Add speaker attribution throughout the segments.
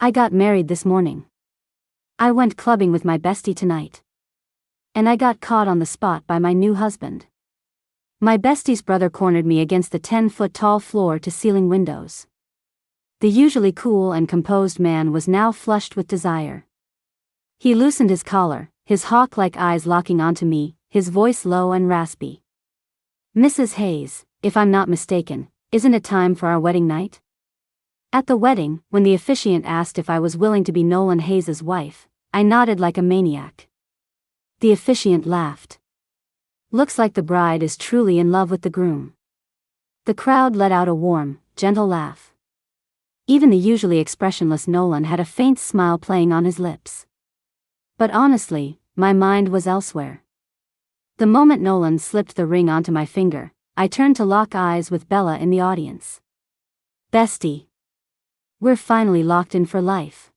Speaker 1: I got married this morning. I went clubbing with my bestie tonight. And I got caught on the spot by my new husband. My bestie's brother cornered me against the 10-foot-tall floor-to-ceiling windows. The usually cool and composed man was now flushed with desire. He loosened his collar, his hawk-like eyes locking onto me, his voice low and raspy. "Mrs. Hayes, if I'm not mistaken, isn't it time for our wedding night?" At the wedding, when the officiant asked if I was willing to be Nolan Hayes' wife, I nodded like a maniac. The officiant laughed. "Looks like the bride is truly in love with the groom." The crowd let out a warm, gentle laugh. Even the usually expressionless Nolan had a faint smile playing on his lips. But honestly, my mind was elsewhere. The moment Nolan slipped the ring onto my finger, I turned to lock eyes with Bella in the audience. "Bestie. We're finally locked in for life."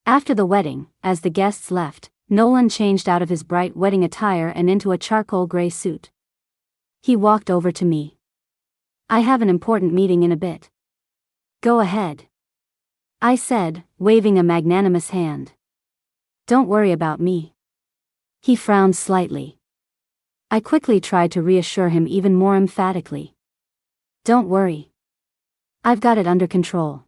Speaker 1: After the wedding, as the guests left, Nolan changed out of his bright wedding attire and into a charcoal gray suit. He walked over to me. "I have an important meeting in a bit." "Go ahead," I said, waving a magnanimous hand. "Don't worry about me." He frowned slightly. I quickly tried to reassure him even more emphatically. "Don't worry. I've got it under control.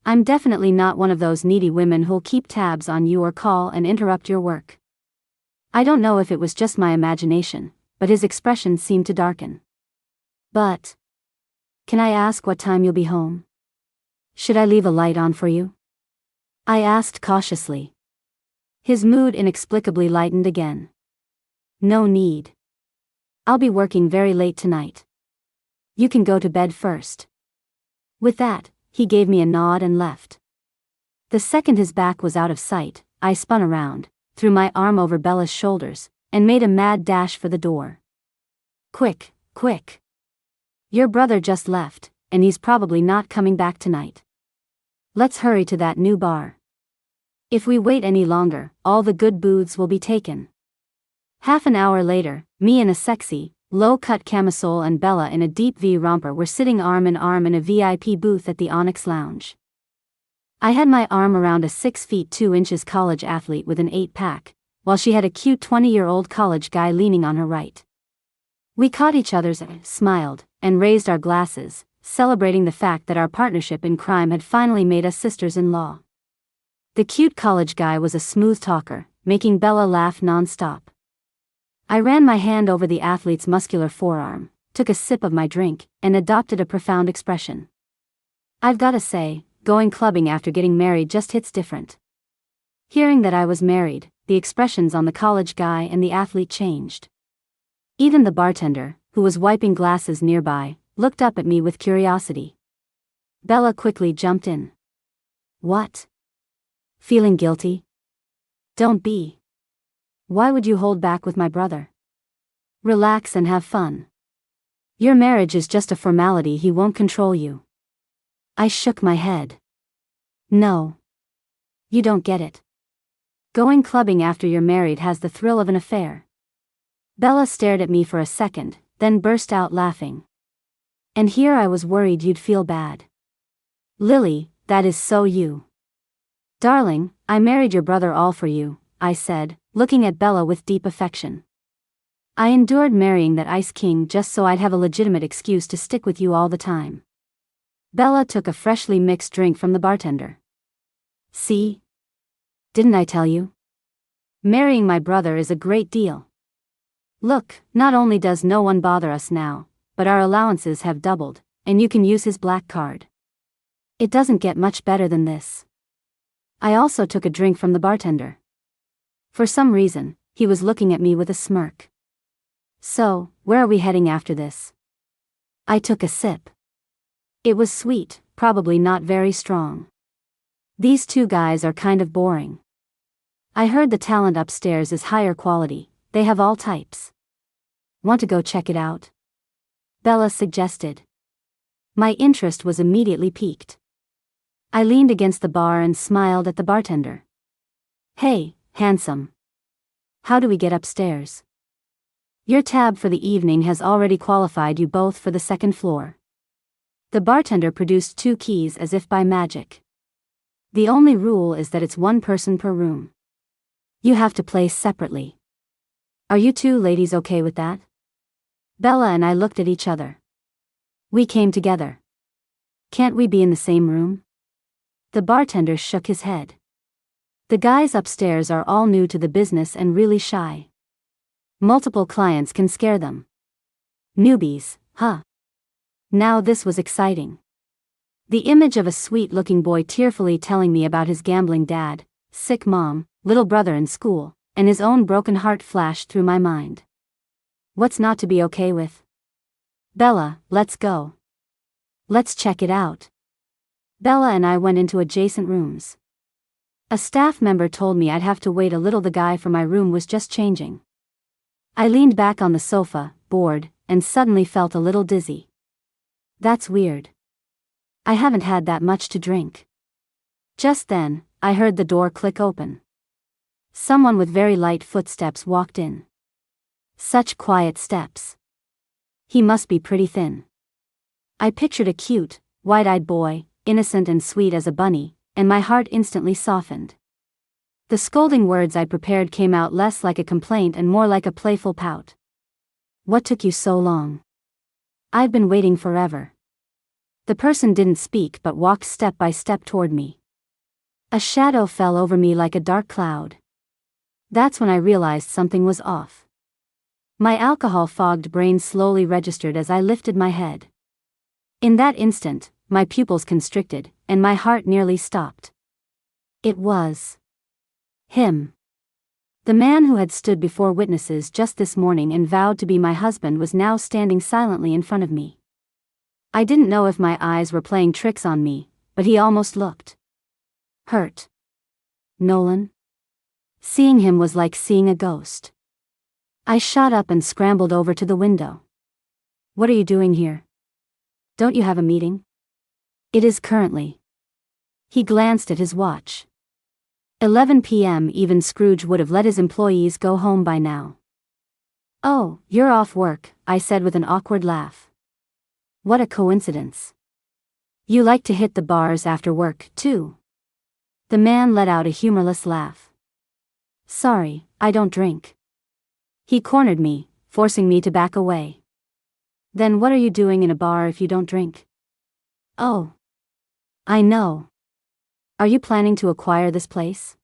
Speaker 1: I'm definitely not one of those needy women who'll keep tabs on you or call and interrupt your work." I don't know if it was just my imagination, but his expression seemed to darken. "But can I ask what time you'll be home? Should I leave a light on for you?" I asked cautiously. His mood inexplicably lightened again. "No need. I'll be working very late tonight. You can go to bed first." With that, he gave me a nod and left. The second his back was out of sight, I spun around, threw my arm over Bella's shoulders, and made a mad dash for the door. "Quick, quick. Your brother just left, and he's probably not coming back tonight. Let's hurry to that new bar. If we wait any longer, all the good booths will be taken." Half an hour later, me in a sexy, low-cut camisole and Bella in a deep V romper were sitting arm in arm in a VIP booth at the Onyx Lounge. I had my arm around a 6 feet 2 inches college athlete with an 8-pack, while she had a cute 20-year-old college guy leaning on her right. We caught each other's eyes, smiled, and raised our glasses, celebrating the fact that our partnership in crime had finally made us sisters-in-law. The cute college guy was a smooth talker, making Bella laugh non-stop. I ran my hand over the athlete's muscular forearm, took a sip of my drink, and adopted a profound expression. I've gotta say, going clubbing after getting married just hits different. Hearing that I was married, the expressions on the college guy and the athlete changed. Even the bartender, who was wiping glasses nearby, looked up at me with curiosity. Bella quickly jumped in. "What? Feeling guilty? Don't be. Why would you hold back with my brother? Relax and have fun. Your marriage is just a formality, he won't control you." I shook my head. "No. You don't get it. Going clubbing after you're married has the thrill of an affair." Bella stared at me for a second, then burst out laughing. "And here I was worried you'd feel bad. Lily, that is so you." "Darling, I married your brother all for you," I said, looking at Bella with deep affection. "I endured marrying that ice king just so I'd have a legitimate excuse to stick with you all the time." Bella took a freshly mixed drink from the bartender. "See? Didn't I tell you? Marrying my brother is a great deal. Look, not only does no one bother us now, but our allowances have doubled, and you can use his black card. It doesn't get much better than this." I also took a drink from the bartender. For some reason, he was looking at me with a smirk. "So, where are we heading after this?" I took a sip. It was sweet, probably not very strong. These two guys are kind of boring. I heard the talent upstairs is higher quality, they have all types. "Want to go check it out?" Bella suggested. My interest was immediately piqued. I leaned against the bar and smiled at the bartender. "Hey, handsome. How do we get upstairs? Your tab for the evening has already qualified you both for the second floor." The bartender produced 2 keys as if by magic. The only rule is that it's one person per room. You have to play separately. Are you two ladies okay with that? Bella and I looked at each other. We came together. Can't we be in the same room? The bartender shook his head. The guys upstairs are all new to the business and really shy. Multiple clients can scare them. Newbies, huh? Now this was exciting. The image of a sweet-looking boy tearfully telling me about his gambling dad, sick mom, little brother in school, and his own broken heart flashed through my mind. What's not to be okay with? Bella, let's go. Let's check it out. Bella and I went into adjacent rooms. A staff member told me I'd have to wait a little. The guy from my room was just changing. I leaned back on the sofa, bored, and suddenly felt a little dizzy. That's weird. I haven't had that much to drink. Just then, I heard the door click open. Someone with very light footsteps walked in. Such quiet steps. He must be pretty thin. I pictured a cute, wide-eyed boy, innocent and sweet as a bunny, and my heart instantly softened. The scolding words I prepared came out less like a complaint and more like a playful pout. What took you so long? I've been waiting forever. The person didn't speak but walked step by step toward me. A shadow fell over me like a dark cloud. That's when I realized something was off. My alcohol-fogged brain slowly registered as I lifted my head. In that instant, my pupils constricted, and my heart nearly stopped. It was him. The man who had stood before witnesses just this morning and vowed to be my husband was now standing silently in front of me. I didn't know if my eyes were playing tricks on me, but he almost looked hurt. Nolan? Seeing him was like seeing a ghost. I shot up and scrambled over to the window. What are you doing here? Don't you have a meeting? It is currently. He glanced at his watch. 11 p.m. Even Scrooge would have let his employees go home by now. Oh, you're off work, I said with an awkward laugh. What a coincidence. You like to hit the bars after work, too. The man let out a humorless laugh. Sorry, I don't drink. He cornered me, forcing me to back away. Then what are you doing in a bar if you don't drink? Oh. I know. Are you planning to acquire this place?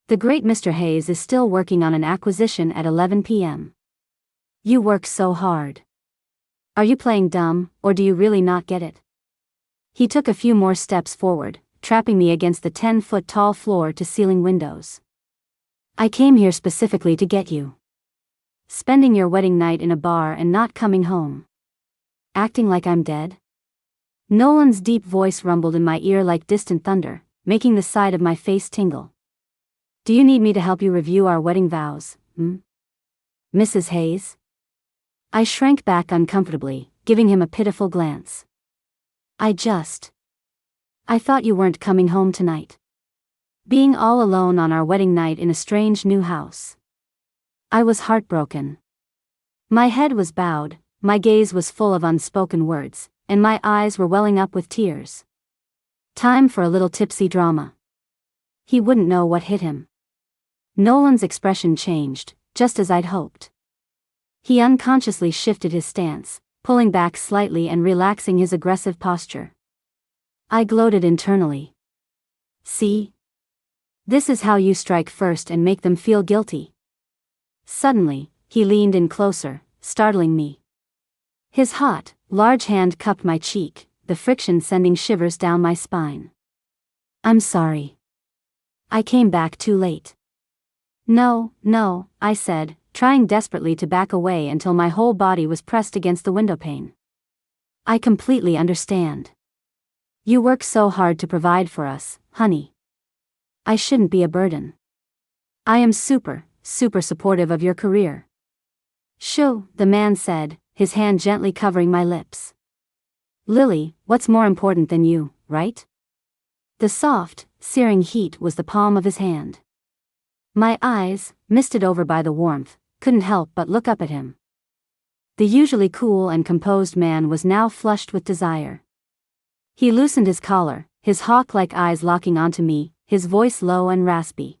Speaker 1: The great Mr. Hayes is still working on an acquisition at 11 p.m. You work so hard. Are you playing dumb, or do you really not get it? He took a few more steps forward, trapping me against the 10-foot-tall floor-to-ceiling windows. I came here specifically to get you. Spending your wedding night in a bar and not coming home. Acting like I'm dead? Nolan's deep voice rumbled in my ear like distant thunder, making the side of my face tingle. Do you need me to help you review our wedding vows, Mrs. Hayes? I shrank back uncomfortably, giving him a pitiful glance. I thought you weren't coming home tonight. Being all alone on our wedding night in a strange new house. I was heartbroken. My head was bowed, my gaze was full of unspoken words, and my eyes were welling up with tears. Time for a little tipsy drama. He wouldn't know what hit him. Nolan's expression changed, just as I'd hoped. He unconsciously shifted his stance, pulling back slightly and relaxing his aggressive posture. I gloated internally. See? This is how you strike first and make them feel guilty. Suddenly, he leaned in closer, startling me. His hot, large hand cupped my cheek, the friction sending shivers down my spine. I'm sorry. I came back too late. No, I said, trying desperately to back away until my whole body was pressed against the windowpane. I completely understand. You work so hard to provide for us, honey. I shouldn't be a burden. I am super supportive of your career. Shoo, the man said, his hand gently covering my lips. Lily, what's more important than you, right? The soft, searing heat was the palm of his hand. My eyes, misted over by the warmth, couldn't help but look up at him. The usually cool and composed man was now flushed with desire. He loosened his collar, his hawk-like eyes locking onto me, his voice low and raspy.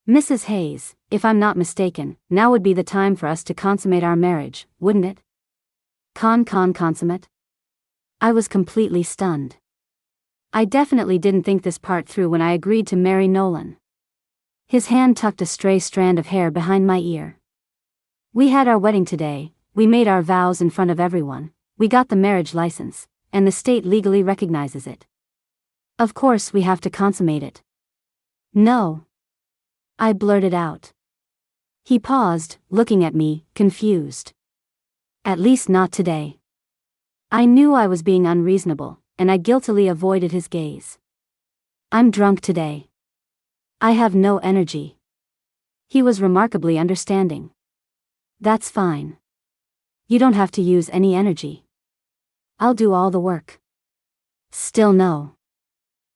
Speaker 1: "Mrs. Hayes, if I'm not mistaken, now would be the time for us to consummate our marriage, wouldn't it?" Consummate? I was completely stunned. I definitely didn't think this part through when I agreed to marry Nolan. His hand tucked a stray strand of hair behind my ear. "We had our wedding today, we made our vows in front of everyone, we got the marriage license, and the state legally recognizes it. Of course we have to consummate it." "No," I blurted out. He paused, looking at me, confused. "At least not today." I knew I was being unreasonable, and I guiltily avoided his gaze. "I'm drunk today. I have no energy." He was remarkably understanding. "That's fine. You don't have to use any energy. I'll do all the work." Still no.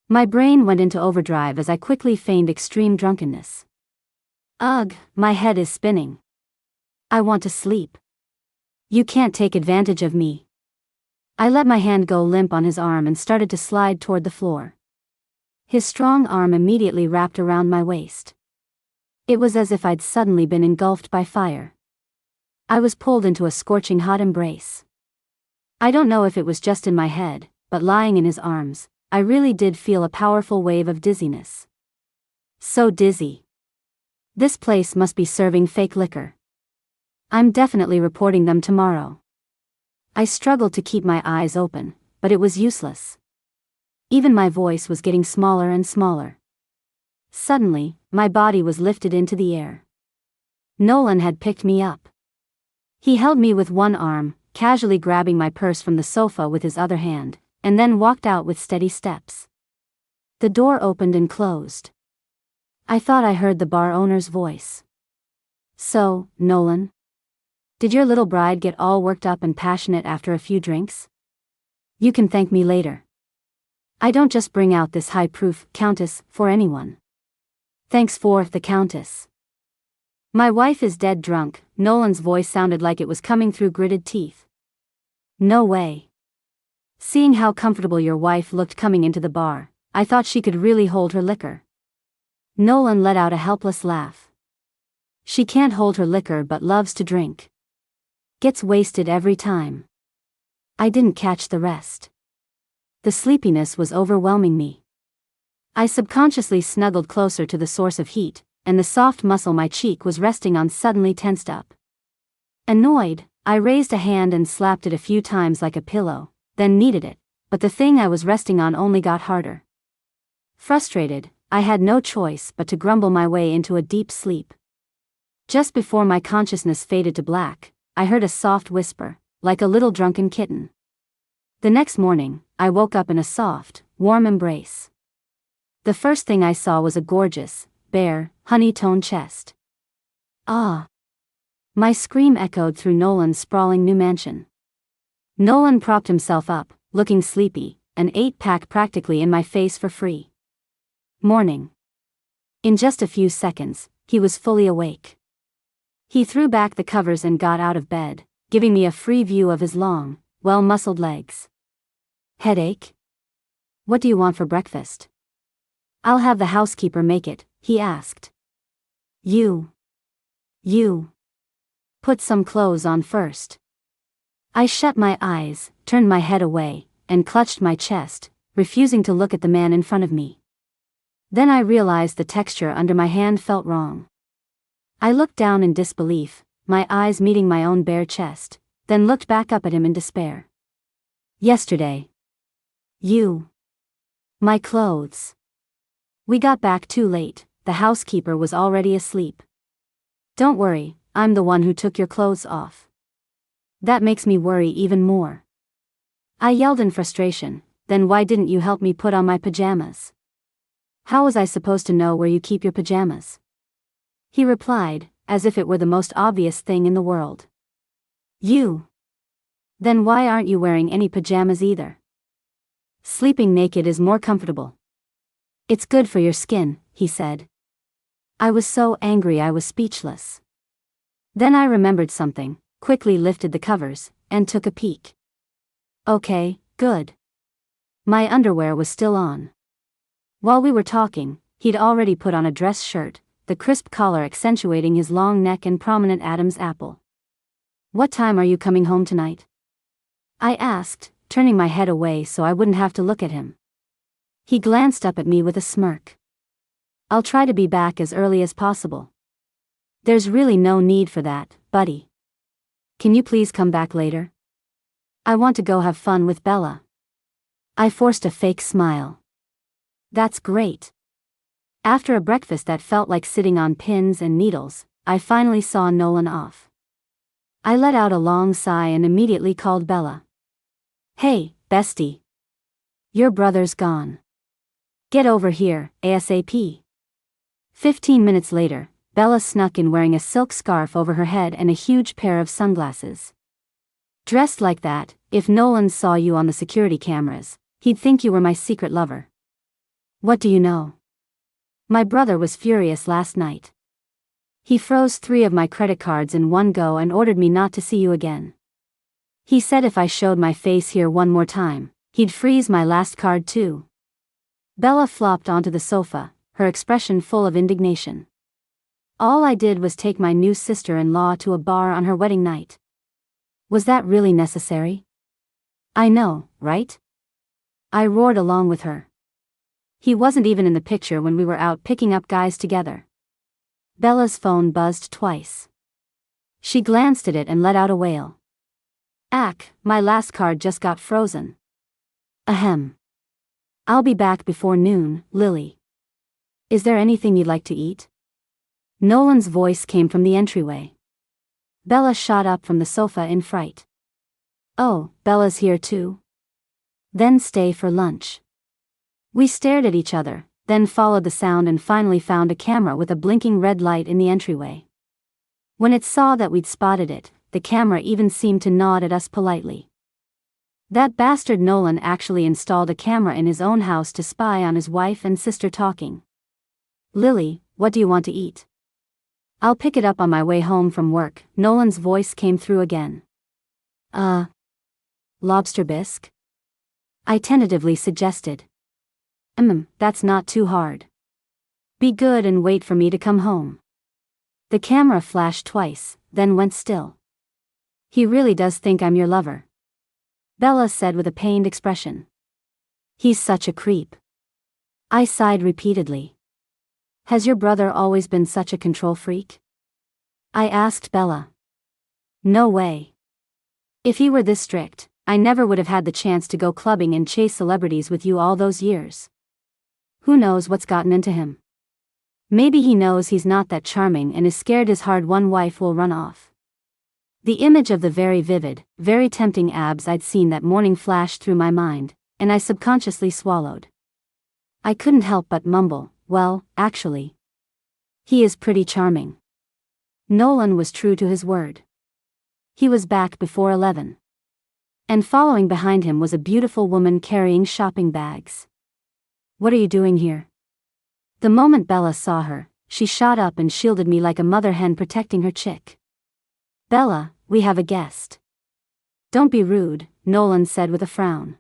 Speaker 1: My brain went into overdrive as I quickly feigned extreme drunkenness. "Ugh, my head is spinning. I want to sleep. You can't take advantage of me." I let my hand go limp on his arm and started to slide toward the floor. His strong arm immediately wrapped around my waist. It was as if I'd suddenly been engulfed by fire. I was pulled into a scorching hot embrace. I don't know if it was just in my head, but lying in his arms, I really did feel a powerful wave of dizziness. So dizzy. This place must be serving fake liquor. I'm definitely reporting them tomorrow. I struggled to keep my eyes open, but it was useless. Even my voice was getting smaller and smaller. Suddenly, my body was lifted into the air. Nolan had picked me up. He held me with one arm, casually grabbing my purse from the sofa with his other hand, and then walked out with steady steps. The door opened and closed. I thought I heard the bar owner's voice. "So, Nolan? Did your little bride get all worked up and passionate after a few drinks? You can thank me later. I don't just bring out this high-proof Countess for anyone. Thanks for the Countess. My wife is dead drunk." Nolan's voice sounded like it was coming through gritted teeth. "No way. Seeing how comfortable your wife looked coming into the bar, I thought she could really hold her liquor." Nolan let out a helpless laugh. "She can't hold her liquor but loves to drink. Gets wasted every time." I didn't catch the rest. The sleepiness was overwhelming me. I subconsciously snuggled closer to the source of heat, and the soft muscle my cheek was resting on suddenly tensed up. Annoyed, I raised a hand and slapped it a few times like a pillow, then kneaded it, but the thing I was resting on only got harder. Frustrated, I had no choice but to grumble my way into a deep sleep. Just before my consciousness faded to black, I heard a soft whisper, like a little drunken kitten. The next morning, I woke up in a soft, warm embrace. The first thing I saw was a gorgeous, bare, honey-toned chest. "Ah!" My scream echoed through Nolan's sprawling new mansion. Nolan propped himself up, looking sleepy, an 8-pack practically in my face for free. Morning. In just a few seconds, he was fully awake. He threw back the covers and got out of bed, giving me a free view of his long, well-muscled legs. "Headache? What do you want for breakfast?" "I'll have the housekeeper make it," he asked. You. Put some clothes on first." I shut my eyes, turned my head away, and clutched my chest, refusing to look at the man in front of me. Then I realized the texture under my hand felt wrong. I looked down in disbelief, my eyes meeting my own bare chest, then looked back up at him in despair. "Yesterday. You. My clothes." We got back too late, the housekeeper was already asleep. "Don't worry, I'm the one who took your clothes off." "That makes me worry even more." I yelled in frustration, "Then why didn't you help me put on my pajamas?" "How was I supposed to know where you keep your pajamas?" He replied, as if it were the most obvious thing in the world. "You. Then why aren't you wearing any pajamas either?" "Sleeping naked is more comfortable. It's good for your skin," he said. I was so angry I was speechless. Then I remembered something, quickly lifted the covers, and took a peek. Okay, good. My underwear was still on. While we were talking, he'd already put on a dress shirt, the crisp collar accentuating his long neck and prominent Adam's apple. "What time are you coming home tonight?" I asked, turning my head away so I wouldn't have to look at him. He glanced up at me with a smirk. "I'll try to be back as early as possible." "There's really no need for that, buddy. Can you please come back later? I want to go have fun with Bella." I forced a fake smile. "That's great." After a breakfast that felt like sitting on pins and needles, I finally saw Nolan off. I let out a long sigh and immediately called Bella. "Hey, bestie. Your brother's gone. Get over here, ASAP." 15 minutes later, Bella snuck in wearing a silk scarf over her head and a huge pair of sunglasses. "Dressed like that, if Nolan saw you on the security cameras, he'd think you were my secret lover." "What do you know? My brother was furious last night. He froze 3 of my credit cards in one go and ordered me not to see you again. He said if I showed my face here one more time, he'd freeze my last card too." Bella flopped onto the sofa, her expression full of indignation. "All I did was take my new sister-in-law to a bar on her wedding night. Was that really necessary?" "I know, right?" I roared along with her. "He wasn't even in the picture when we were out picking up guys together." Bella's phone buzzed twice. She glanced at it and let out a wail. "Ack, my last card just got frozen." "Ahem. I'll be back before noon, Lily. Is there anything you'd like to eat?" Nolan's voice came from the entryway. Bella shot up from the sofa in fright. "Oh, Bella's here too? Then stay for lunch." We stared at each other, then followed the sound and finally found a camera with a blinking red light in the entryway. When it saw that we'd spotted it, the camera even seemed to nod at us politely. That bastard Nolan actually installed a camera in his own house to spy on his wife and sister talking. "Lily, what do you want to eat?" "I'll pick it up on my way home from work," Nolan's voice came through again. Lobster bisque?" I tentatively suggested. That's not too hard. Be good and wait for me to come home." The camera flashed twice, then went still. "He really does think I'm your lover," Bella said with a pained expression. "He's such a creep." I sighed repeatedly. "Has your brother always been such a control freak?" I asked Bella. "No way. If he were this strict, I never would have had the chance to go clubbing and chase celebrities with you all those years. Who knows what's gotten into him? Maybe he knows he's not that charming and is scared his hard-won wife will run off." The image of the very vivid, very tempting abs I'd seen that morning flashed through my mind, and I subconsciously swallowed. I couldn't help but mumble, "Well, actually, he is pretty charming." Nolan was true to his word. He was back before 11. And following behind him was a beautiful woman carrying shopping bags. "What are you doing here?" The moment Bella saw her, she shot up and shielded me like a mother hen protecting her chick. "Bella, we have a guest." "Don't be rude," Nolan said with a frown.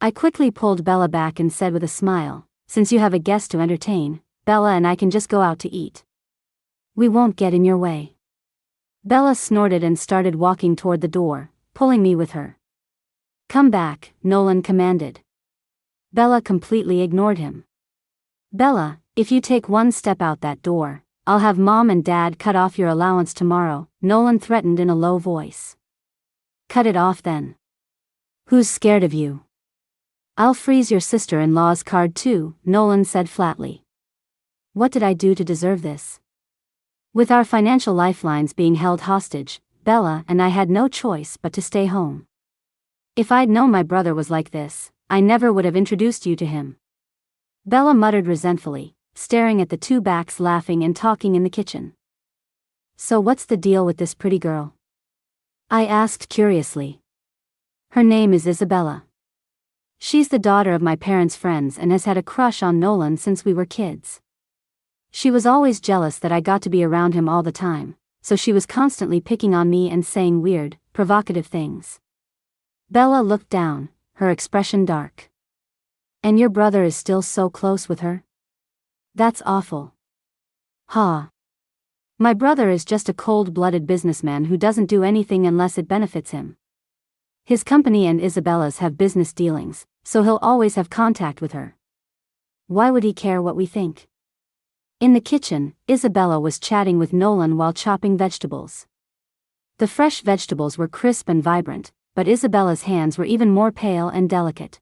Speaker 1: I quickly pulled Bella back and said with a smile, "Since you have a guest to entertain, Bella and I can just go out to eat. We won't get in your way." Bella snorted and started walking toward the door, pulling me with her. "Come back," Nolan commanded. Bella completely ignored him. "Bella, if you take one step out that door, I'll have Mom and Dad cut off your allowance tomorrow," Nolan threatened in a low voice. "Cut it off then. Who's scared of you?" "I'll freeze your sister-in-law's card too," Nolan said flatly. What did I do to deserve this? With our financial lifelines being held hostage, Bella and I had no choice but to stay home. If I'd known my brother was like this, I never would have introduced you to him. Bella muttered resentfully, staring at the two backs laughing and talking in the kitchen. "So what's the deal with this pretty girl?" I asked curiously. "Her name is Isabella. She's the daughter of my parents' friends and has had a crush on Nolan since we were kids. She was always jealous that I got to be around him all the time, so she was constantly picking on me and saying weird, provocative things." Bella looked down, her expression dark. And your brother is still so close with her? That's awful. Ha. My brother is just a cold-blooded businessman who doesn't do anything unless it benefits him. His company and Isabella's have business dealings, so he'll always have contact with her. Why would he care what we think? In the kitchen, Isabella was chatting with Nolan while chopping vegetables. The fresh vegetables were crisp and vibrant, but Isabella's hands were even more pale and delicate.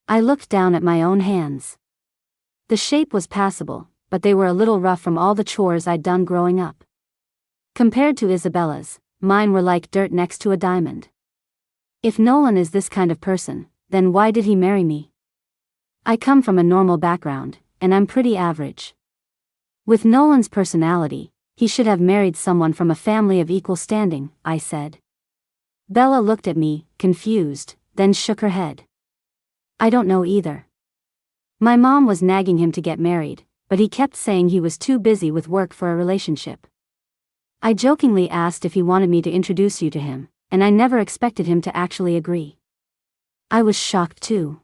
Speaker 1: I looked down at my own hands. The shape was passable, but they were a little rough from all the chores I'd done growing up. Compared to Isabella's, mine were like dirt next to a diamond. If Nolan is this kind of person, then why did he marry me? I come from a normal background, and I'm pretty average. With Nolan's personality, he should have married someone from a family of equal standing, I said. Bella looked at me, confused, then shook her head. I don't know either. My mom was nagging him to get married, but he kept saying he was too busy with work for a relationship. I jokingly asked if he wanted me to introduce you to him, and I never expected him to actually agree. I was shocked too.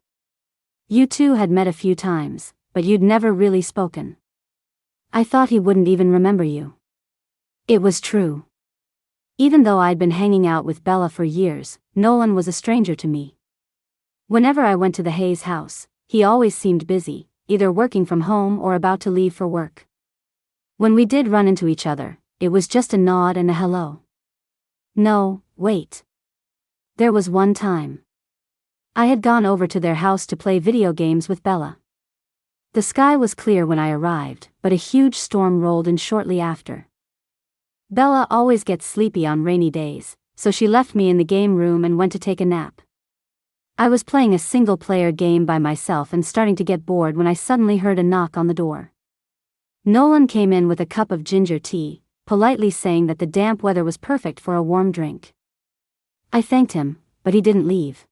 Speaker 1: You two had met a few times, but you'd never really spoken. I thought he wouldn't even remember you. It was true. Even though I'd been hanging out with Bella for years, Nolan was a stranger to me. Whenever I went to the Hayes house, he always seemed busy, either working from home or about to leave for work. When we did run into each other, it was just a nod and a hello. No, wait. There was one time. I had gone over to their house to play video games with Bella. The sky was clear when I arrived, but a huge storm rolled in shortly after. Bella always gets sleepy on rainy days, so she left me in the game room and went to take a nap. I was playing a single-player game by myself and starting to get bored when I suddenly heard a knock on the door. Nolan came in with a cup of ginger tea, politely saying that the damp weather was perfect for a warm drink. I thanked him, but he didn't leave.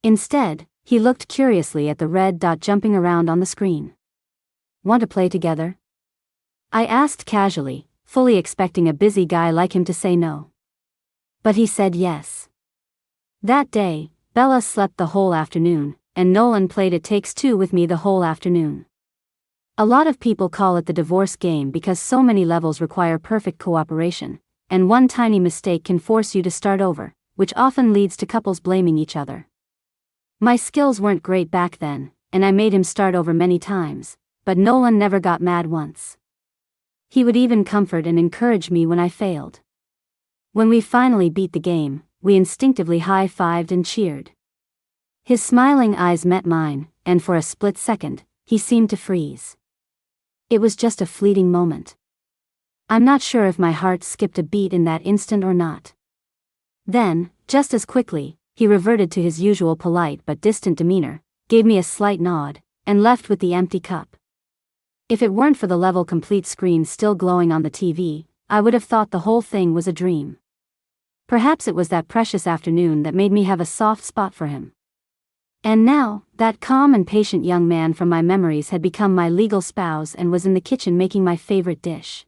Speaker 1: Instead, he looked curiously at the red dot jumping around on the screen. Want to play together? I asked casually, fully expecting a busy guy like him to say no. But he said yes. That day, Bella slept the whole afternoon, and Nolan played It Takes Two with me the whole afternoon. A lot of people call it the divorce game because so many levels require perfect cooperation, and one tiny mistake can force you to start over, which often leads to couples blaming each other. My skills weren't great back then, and I made him start over many times, but Nolan never got mad once. He would even comfort and encourage me when I failed. When we finally beat the game, we instinctively high-fived and cheered. His smiling eyes met mine, and for a split second, he seemed to freeze. It was just a fleeting moment. I'm not sure if my heart skipped a beat in that instant or not. Then, just as quickly, he reverted to his usual polite but distant demeanor, gave me a slight nod, and left with the empty cup. If it weren't for the level complete screen still glowing on the TV, I would have thought the whole thing was a dream. Perhaps it was that precious afternoon that made me have a soft spot for him. And now, that calm and patient young man from my memories had become my legal spouse and was in the kitchen making my favorite dish.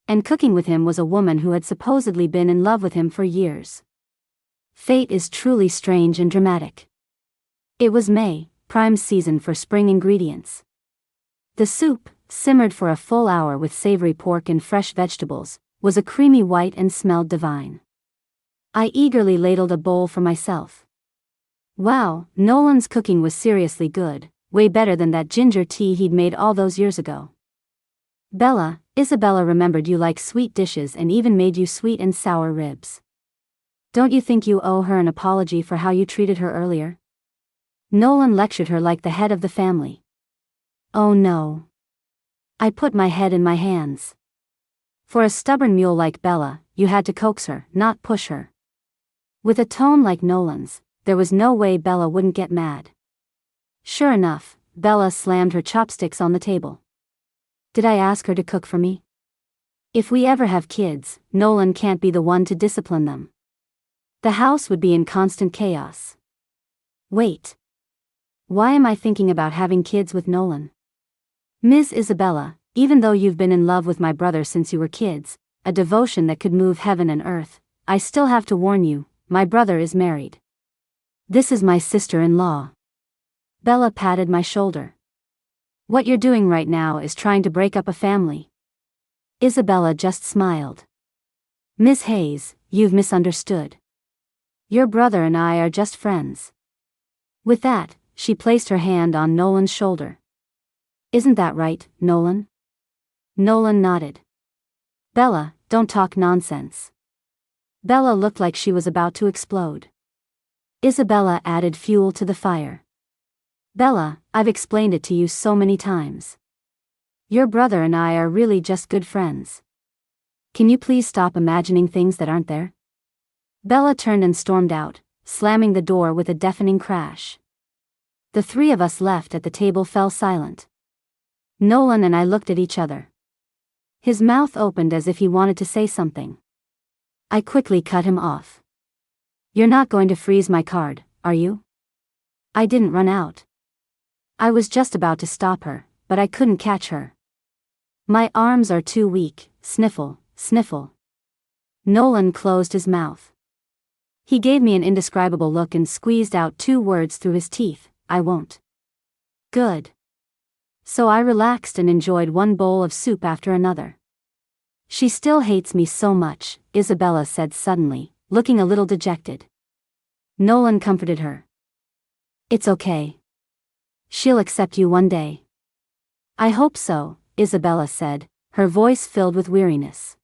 Speaker 1: And cooking with him was a woman who had supposedly been in love with him for years. Fate is truly strange and dramatic. It was May, prime season for spring ingredients. The soup, simmered for a full hour with savory pork and fresh vegetables, was a creamy white and smelled divine. I eagerly ladled a bowl for myself. Wow, Nolan's cooking was seriously good, way better than that ginger tea he'd made all those years ago. Bella, Isabella remembered you like sweet dishes and even made you sweet and sour ribs. Don't you think you owe her an apology for how you treated her earlier? Nolan lectured her like the head of the family. Oh no. I put my head in my hands. For a stubborn mule like Bella, you had to coax her, not push her. With a tone like Nolan's, there was no way Bella wouldn't get mad. Sure enough, Bella slammed her chopsticks on the table. Did I ask her to cook for me? If we ever have kids, Nolan can't be the one to discipline them. The house would be in constant chaos. Wait. Why am I thinking about having kids with Nolan? Ms. Isabella, even though you've been in love with my brother since you were kids, a devotion that could move heaven and earth, I still have to warn you, my brother is married. This is my sister-in-law. Bella patted my shoulder. What you're doing right now is trying to break up a family. Isabella just smiled. Miss Hayes, you've misunderstood. Your brother and I are just friends. With that, she placed her hand on Nolan's shoulder. Isn't that right, Nolan? Nolan nodded. Bella, don't talk nonsense. Bella looked like she was about to explode. Isabella added fuel to the fire. Bella, I've explained it to you so many times. Your brother and I are really just good friends. Can you please stop imagining things that aren't there? Bella turned and stormed out, slamming the door with a deafening crash. The three of us left at the table fell silent. Nolan and I looked at each other. His mouth opened as if he wanted to say something. I quickly cut him off. You're not going to freeze my card, are you? I didn't run out. I was just about to stop her, but I couldn't catch her. My arms are too weak, sniffle, sniffle. Nolan closed his mouth. He gave me an indescribable look and squeezed out 2 words through his teeth, I won't. Good. So I relaxed and enjoyed one bowl of soup after another. She still hates me so much, Isabella said suddenly, looking a little dejected. Nolan comforted her. It's okay. She'll accept you one day. I hope so, Isabella said, her voice filled with weariness.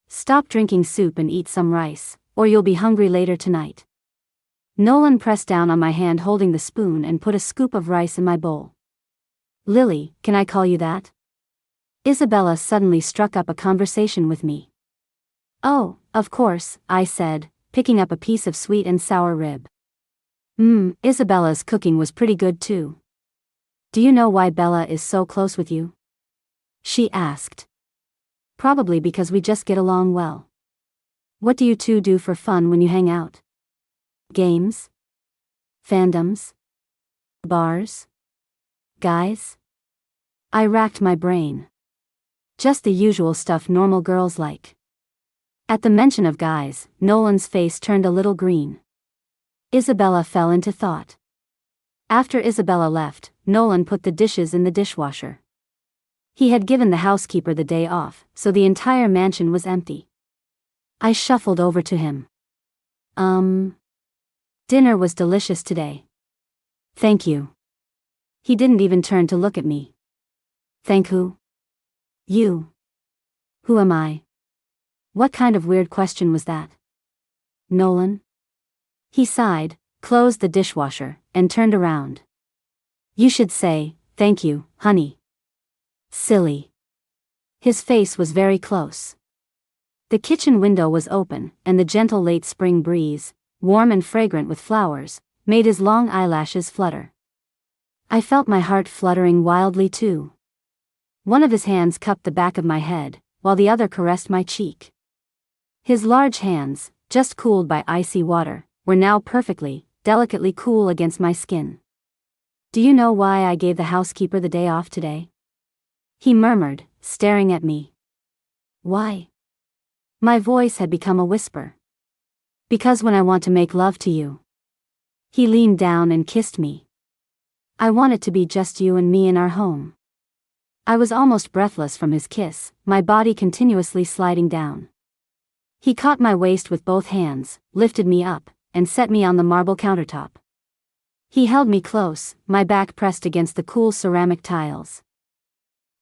Speaker 1: Stop drinking soup and eat some rice, or you'll be hungry later tonight. Nolan pressed down on my hand holding the spoon and put a scoop of rice in my bowl. Lily, can I call you that? Isabella suddenly struck up a conversation with me. Oh, of course, I said, picking up a piece of sweet and sour rib. Isabella's cooking was pretty good too. Do you know why Bella is so close with you? She asked. Probably because we just get along well. What do you two do for fun when you hang out? Games? Fandoms? Bars? Guys? I racked my brain. Just the usual stuff normal girls like. At the mention of guys, Nolan's face turned a little green. Isabella fell into thought. After Isabella left, Nolan put the dishes in the dishwasher. He had given the housekeeper the day off, so the entire mansion was empty. I shuffled over to him. Dinner was delicious today. Thank you. He didn't even turn to look at me. Thank who? You. Who am I? What kind of weird question was that? Nolan? He sighed, closed the dishwasher, and turned around. You should say, thank you, honey. Silly. His face was very close. The kitchen window was open, and the gentle late spring breeze, warm and fragrant with flowers, made his long eyelashes flutter. I felt my heart fluttering wildly too. One of his hands cupped the back of my head, while the other caressed my cheek. His large hands, just cooled by icy water, were now perfectly, delicately cool against my skin. Do you know why I gave the housekeeper the day off today? He murmured, staring at me. Why? My voice had become a whisper. Because when I want to make love to you. He leaned down and kissed me. I want it to be just you and me in our home. I was almost breathless from his kiss, my body continuously sliding down. He caught my waist with both hands, lifted me up, and set me on the marble countertop. He held me close, my back pressed against the cool ceramic tiles.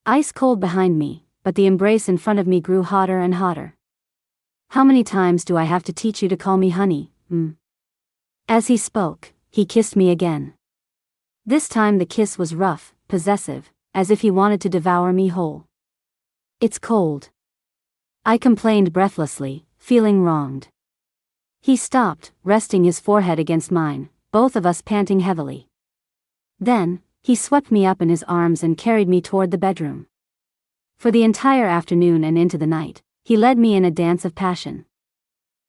Speaker 1: Ice cold behind me, but the embrace in front of me grew hotter and hotter. How many times do I have to teach you to call me honey, As he spoke, he kissed me again. This time the kiss was rough, possessive, as if he wanted to devour me whole. It's cold. I complained breathlessly, feeling wronged. He stopped, resting his forehead against mine, both of us panting heavily. Then, he swept me up in his arms and carried me toward the bedroom. For the entire afternoon and into the night, he led me in a dance of passion.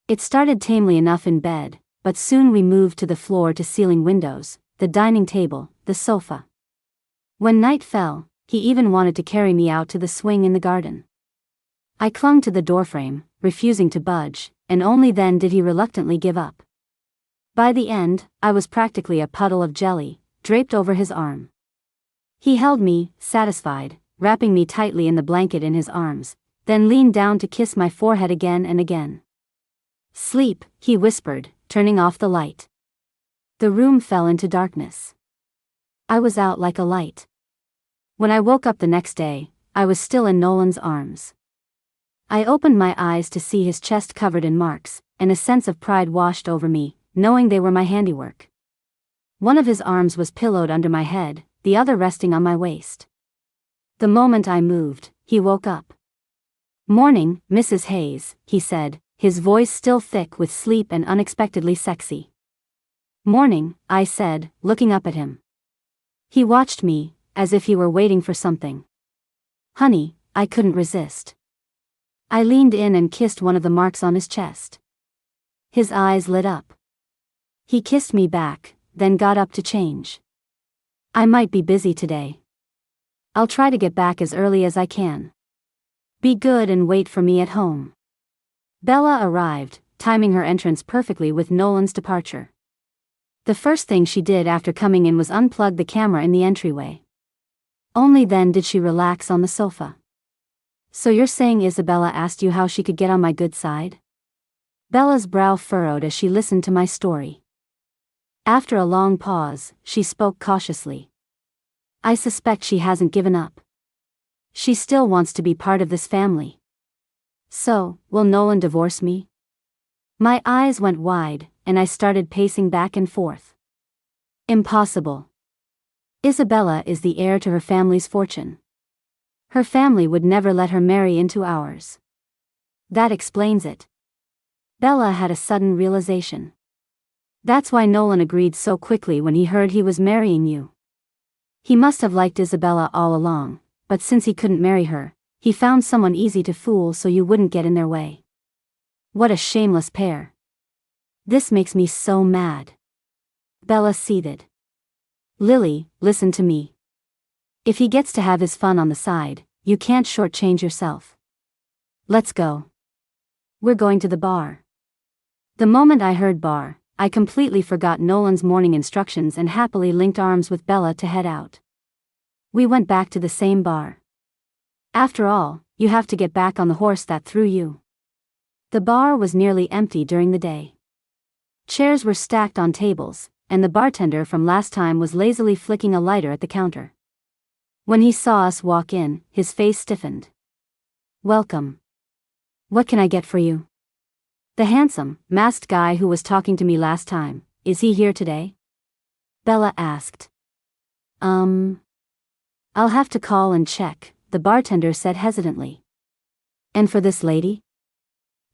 Speaker 1: It started tamely enough in bed, but soon we moved to the floor-to-ceiling windows, the dining table, the sofa. When night fell, he even wanted to carry me out to the swing in the garden. I clung to the doorframe, refusing to budge, and only then did he reluctantly give up. By the end, I was practically a puddle of jelly, draped over his arm. He held me, satisfied, wrapping me tightly in the blanket in his arms, then leaned down to kiss my forehead again and again. "Sleep," he whispered, turning off the light. The room fell into darkness. I was out like a light. When I woke up the next day, I was still in Nolan's arms. I opened my eyes to see his chest covered in marks, and a sense of pride washed over me, knowing they were my handiwork. One of his arms was pillowed under my head, the other resting on my waist. The moment I moved, he woke up. "Morning, Mrs. Hayes," he said, his voice still thick with sleep and unexpectedly sexy. "Morning," I said, looking up at him. He watched me, as if he were waiting for something. "Honey," I couldn't resist. I leaned in and kissed one of the marks on his chest. His eyes lit up. He kissed me back, then got up to change. "I might be busy today. I'll try to get back as early as I can. Be good and wait for me at home." Bella arrived, timing her entrance perfectly with Nolan's departure. The first thing she did after coming in was unplug the camera in the entryway. Only then did she relax on the sofa. "So you're saying Isabella asked you how she could get on my good side?" Bella's brow furrowed as she listened to my story. After a long pause, she spoke cautiously. "I suspect she hasn't given up. She still wants to be part of this family. So, will Nolan divorce me?" My eyes went wide, and I started pacing back and forth. Impossible. Isabella is the heir to her family's fortune. Her family would never let her marry into ours. That explains it. Bella had a sudden realization. "That's why Nolan agreed so quickly when he heard he was marrying you. He must have liked Isabella all along, but since he couldn't marry her, he found someone easy to fool so you wouldn't get in their way. What a shameless pair. This makes me so mad." Bella seethed. "Lily, listen to me. If he gets to have his fun on the side, you can't shortchange yourself. Let's go. We're going to the bar." The moment I heard bar, I completely forgot Nolan's morning instructions and happily linked arms with Bella to head out. We went back to the same bar. After all, you have to get back on the horse that threw you. The bar was nearly empty during the day. Chairs were stacked on tables, and the bartender from last time was lazily flicking a lighter at the counter. When he saw us walk in, his face stiffened. "Welcome. What can I get for you?" "The handsome, masked guy who was talking to me last time, is he here today?" Bella asked. I'll have to call and check," the bartender said hesitantly. "And for this lady?"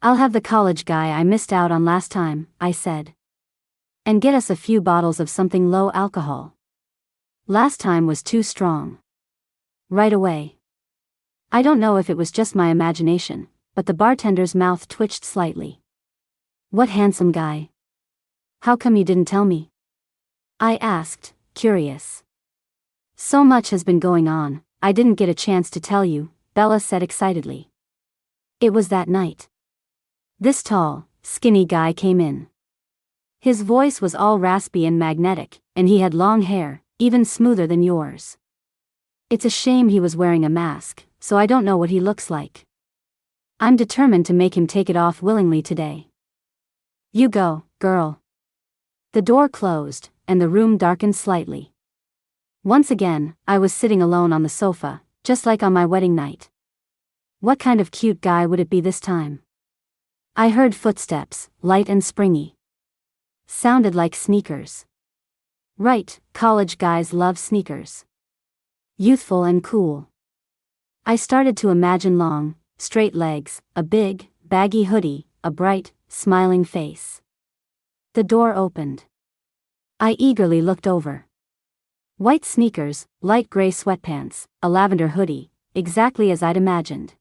Speaker 1: "I'll have the college guy I missed out on last time," I said. "And get us a few bottles of something low alcohol. Last time was too strong." "Right away." I don't know if it was just my imagination, but the bartender's mouth twitched slightly. "What handsome guy? How come you didn't tell me?" I asked, curious. "So much has been going on, I didn't get a chance to tell you," Bella said excitedly. It was that night. This tall, skinny guy came in. His voice was all raspy and magnetic, and he had long hair, even smoother than yours. It's a shame he was wearing a mask, so I don't know what he looks like. I'm determined to make him take it off willingly today. "You go, girl." The door closed, and the room darkened slightly. Once again, I was sitting alone on the sofa, just like on my wedding night. What kind of cute guy would it be this time? I heard footsteps, light and springy. Sounded like sneakers. Right, college guys love sneakers. Youthful and cool. I started to imagine long, straight legs, a big, baggy hoodie, a bright, smiling face. The door opened. I eagerly looked over. White sneakers, light gray sweatpants, a lavender hoodie, exactly as I'd imagined.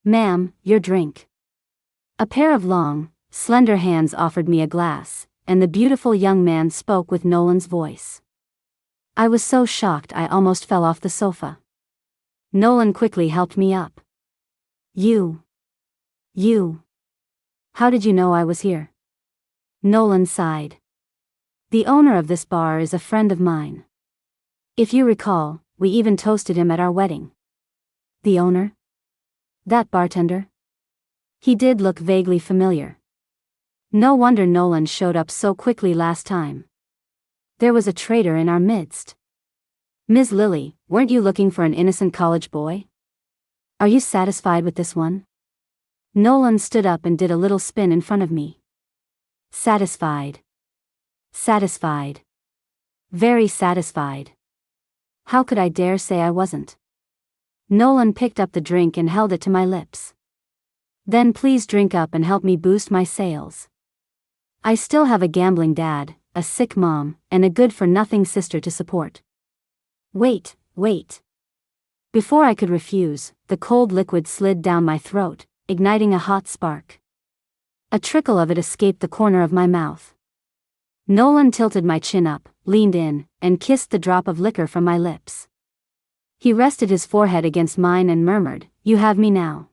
Speaker 1: "Ma'am, your drink." A pair of long, slender hands offered me a glass, and the beautiful young man spoke with Nolan's voice. I was so shocked I almost fell off the sofa. Nolan quickly helped me up. You. How did you know I was here?" Nolan sighed. The owner of this bar is a friend of mine. If you recall, we even toasted him at our wedding. The owner? That bartender? He did look vaguely familiar. No wonder Nolan showed up so quickly last time. There was a traitor in our midst. Ms. Lily, weren't you looking for an innocent college boy? Are you satisfied with this one? Nolan stood up and did a little spin in front of me. Satisfied. Satisfied. Very satisfied. How could I dare say I wasn't? Nolan picked up the drink and held it to my lips. Then please drink up and help me boost my sales. I still have a gambling dad, a sick mom, and a good-for-nothing sister to support. Wait. Before I could refuse, the cold liquid slid down my throat, igniting a hot spark. A trickle of it escaped the corner of my mouth. Nolan tilted my chin up, leaned in, and kissed the drop of liquor from my lips. He rested his forehead against mine and murmured, "You have me now.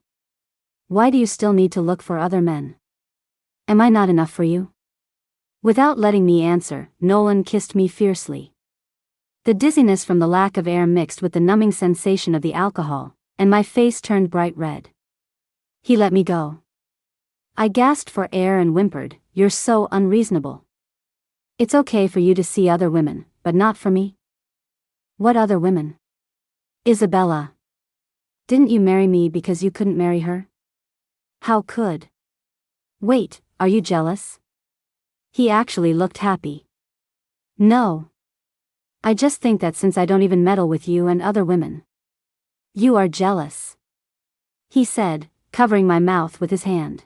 Speaker 1: Why do you still need to look for other men? Am I not enough for you?" Without letting me answer, Nolan kissed me fiercely. The dizziness from the lack of air mixed with the numbing sensation of the alcohol, and my face turned bright red. He let me go. I gasped for air and whimpered, "You're so unreasonable. It's okay for you to see other women, but not for me." "What other women?" "Isabella. Didn't you marry me because you couldn't marry her?" "How could?" "Wait, are you jealous?" He actually looked happy. "No. I just think that since I don't even meddle with you and other women, you are jealous," he said, covering my mouth with his hand.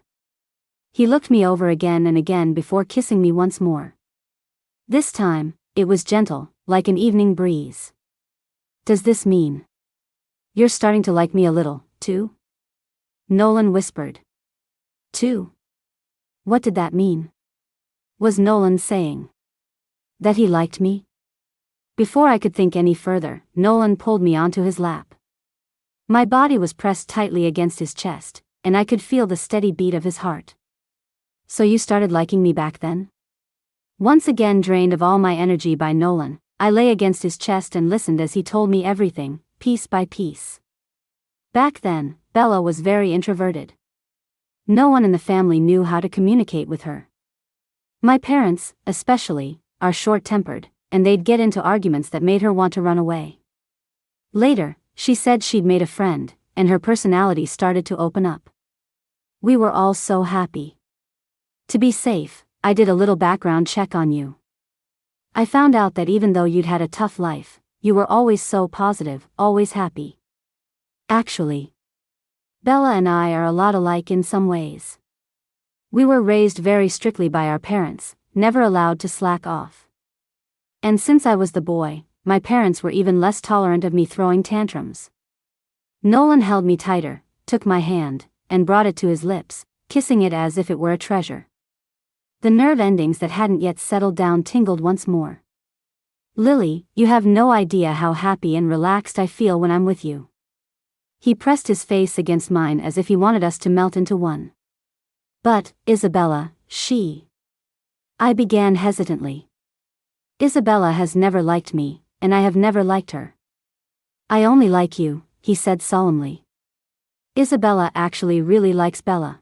Speaker 1: He looked me over again and again before kissing me once more. This time, it was gentle, like an evening breeze. "Does this mean you're starting to like me a little, too?" Nolan whispered. "Too?" What did that mean? Was Nolan saying that he liked me? Before I could think any further, Nolan pulled me onto his lap. My body was pressed tightly against his chest, and I could feel the steady beat of his heart. "So you started liking me back then?" Once again drained of all my energy by Nolan, I lay against his chest and listened as he told me everything, piece by piece. Back then, Bella was very introverted. No one in the family knew how to communicate with her. My parents, especially, are short-tempered, and they'd get into arguments that made her want to run away. Later, she said she'd made a friend, and her personality started to open up. We were all so happy. To be safe, I did a little background check on you. I found out that even though you'd had a tough life, you were always so positive, always happy. Actually, Bella and I are a lot alike in some ways. We were raised very strictly by our parents, never allowed to slack off. And since I was the boy, my parents were even less tolerant of me throwing tantrums. Nolan held me tighter, took my hand, and brought it to his lips, kissing it as if it were a treasure. The nerve endings that hadn't yet settled down tingled once more. "Lily, you have no idea how happy and relaxed I feel when I'm with you." He pressed his face against mine as if he wanted us to melt into one. "But, Isabella, I began hesitantly. "Isabella has never liked me, and I have never liked her." "I only like you," he said solemnly. "Isabella actually really likes Bella.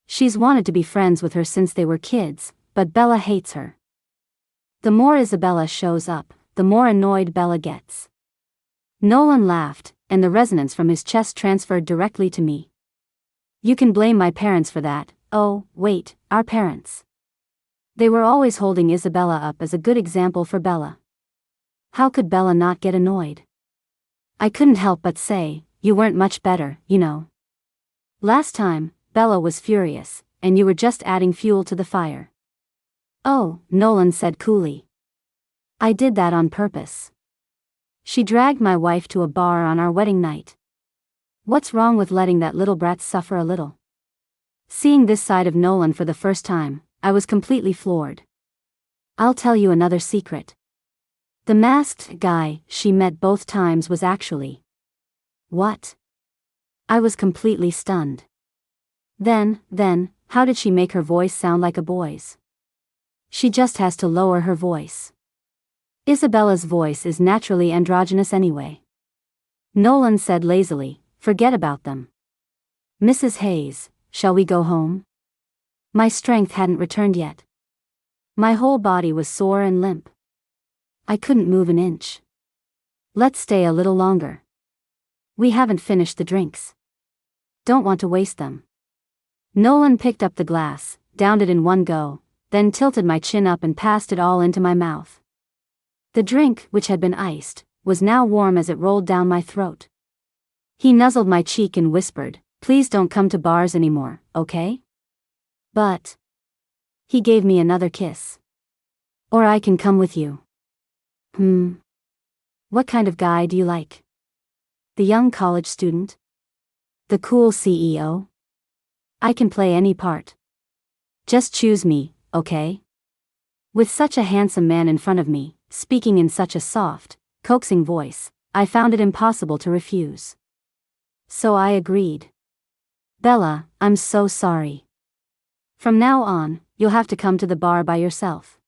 Speaker 1: She's wanted to be friends with her since they were kids, but Bella hates her. The more Isabella shows up, the more annoyed Bella gets." Nolan laughed, and the resonance from his chest transferred directly to me. "You can blame my parents for that." "Oh, wait, our parents. They were always holding Isabella up as a good example for Bella. How could Bella not get annoyed?" I couldn't help but say, "You weren't much better, you know. Last time, Bella was furious, and you were just adding fuel to the fire." "Oh," Nolan said coolly. "I did that on purpose. She dragged my wife to a bar on our wedding night. What's wrong with letting that little brat suffer a little?" Seeing this side of Nolan for the first time, I was completely floored. "I'll tell you another secret. The masked guy she met both times was actually..." "What?" I was completely stunned. Then, how did she make her voice sound like a boy's?" She just has to lower her voice. Isabella's voice is naturally androgynous anyway. Nolan said lazily, forget about them. Mrs. Hayes, shall we go home? My strength hadn't returned yet. My whole body was sore and limp. I couldn't move an inch. Let's stay a little longer. We haven't finished the drinks. Don't want to waste them. Nolan picked up the glass, downed it in one go, then tilted my chin up and passed it all into my mouth. The drink, which had been iced, was now warm as it rolled down my throat. He nuzzled my cheek and whispered, please don't come to bars anymore, okay? But he gave me another kiss. Or I can come with you. What kind of guy do you like? The young college student? The cool CEO? I can play any part. Just choose me, okay? With such a handsome man in front of me, speaking in such a soft, coaxing voice, I found it impossible to refuse. So I agreed. Bella, I'm so sorry. From now on, you'll have to come to the bar by yourself.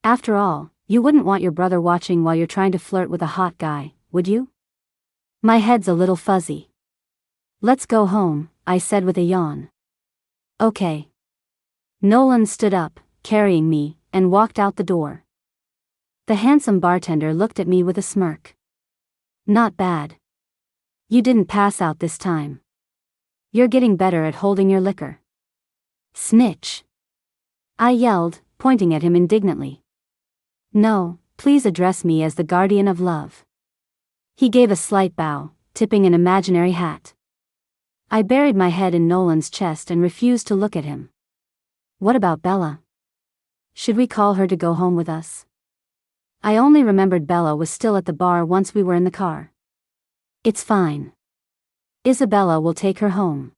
Speaker 1: After all, you wouldn't want your brother watching while you're trying to flirt with a hot guy, would you? My head's a little fuzzy. Let's go home, I said with a yawn. Okay. Nolan stood up, carrying me, and walked out the door. The handsome bartender looked at me with a smirk. Not bad. You didn't pass out this time. You're getting better at holding your liquor. Snitch. I yelled, pointing at him indignantly. No, please address me as the guardian of love. He gave a slight bow, tipping an imaginary hat. I buried my head in Nolan's chest and refused to look at him. What about Bella? Should we call her to go home with us? I only remembered Bella was still at the bar once we were in the car. It's fine. Isabella will take her home.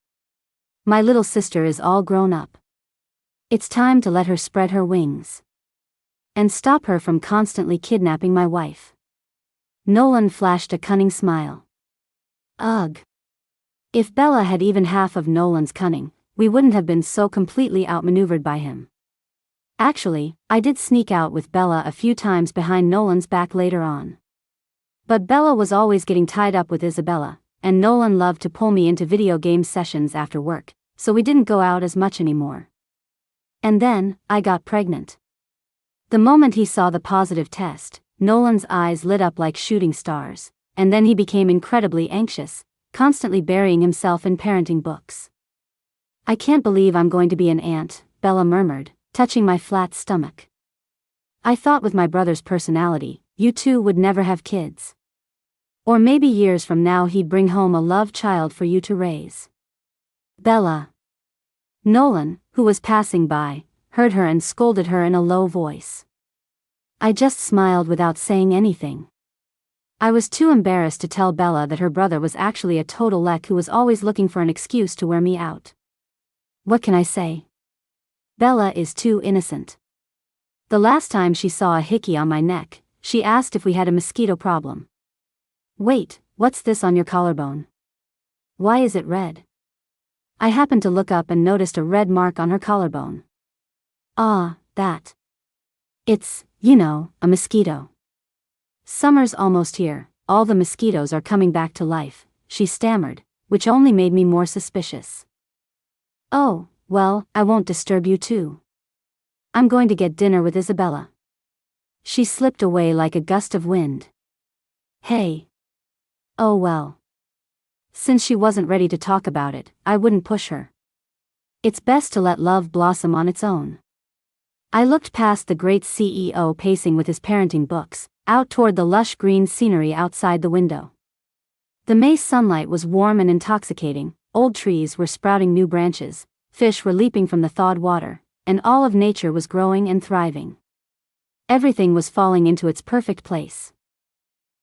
Speaker 1: My little sister is all grown up. It's time to let her spread her wings. And stop her from constantly kidnapping my wife. Nolan flashed a cunning smile. Ugh. If Bella had even half of Nolan's cunning, we wouldn't have been so completely outmaneuvered by him. Actually, I did sneak out with Bella a few times behind Nolan's back later on. But Bella was always getting tied up with Isabella, and Nolan loved to pull me into video game sessions after work, so we didn't go out as much anymore. And then, I got pregnant. The moment he saw the positive test, Nolan's eyes lit up like shooting stars, and then he became incredibly anxious, constantly burying himself in parenting books. I can't believe I'm going to be an aunt, Bella murmured, touching my flat stomach. I thought with my brother's personality, you two would never have kids. Or maybe years from now he'd bring home a love child for you to raise. Bella. Nolan, who was passing by, heard her and scolded her in a low voice. I just smiled without saying anything. I was too embarrassed to tell Bella that her brother was actually a total leck who was always looking for an excuse to wear me out. What can I say? Bella is too innocent. The last time she saw a hickey on my neck, she asked if we had a mosquito problem. Wait, what's this on your collarbone? Why is it red? I happened to look up and noticed a red mark on her collarbone. Ah, that. It's, a mosquito. Summer's almost here, all the mosquitoes are coming back to life, she stammered, which only made me more suspicious. Oh, well, I won't disturb you too. I'm going to get dinner with Isabella. She slipped away like a gust of wind. Hey. Oh well. Since she wasn't ready to talk about it, I wouldn't push her. It's best to let love blossom on its own. I looked past the great CEO pacing with his parenting books, out toward the lush green scenery outside the window. The May sunlight was warm and intoxicating, old trees were sprouting new branches, fish were leaping from the thawed water, and all of nature was growing and thriving. Everything was falling into its perfect place.